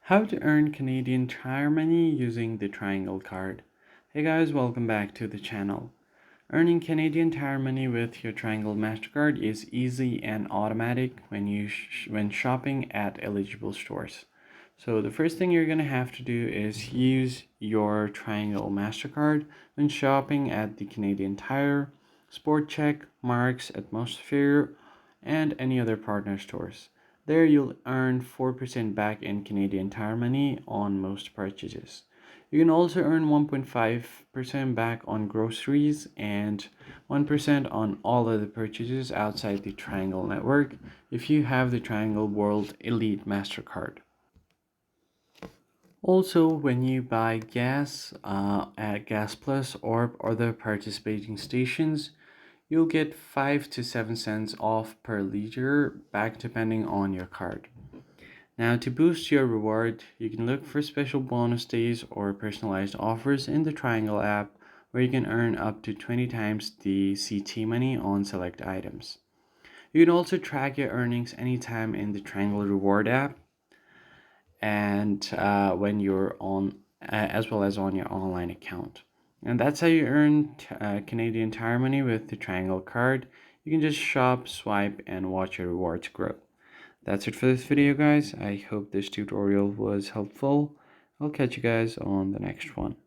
How to earn Canadian Tire money using the Triangle card. Hey guys, welcome back to the channel. Earning Canadian Tire money with your Triangle MasterCard is easy and automatic when shopping at eligible stores. So the first thing you're going to have to do is use your Triangle MasterCard when shopping at the Canadian Tire, Sport Check, Marks, Atmosphere, and any other partner stores. There you'll earn 4% back in Canadian Tire money on most purchases. You can also earn 1.5% back on groceries and 1% on all other purchases outside the Triangle network if you have the Triangle World Elite MasterCard. Also, when you buy gas at Gas Plus or other participating stations, you'll get 5 to 7 cents off per liter back depending on your card. Now, to boost your reward, you can look for special bonus days or personalized offers in the Triangle app where you can earn up to 20 times the CT money on select items. You can also track your earnings anytime in the Triangle Reward app and when you're on, as well as on your online account. And that's how you earn Canadian Tire money with the Triangle card. You can just shop, swipe, and watch your rewards grow. That's it for this video, guys. I hope this tutorial was helpful. I'll catch you guys on the next one.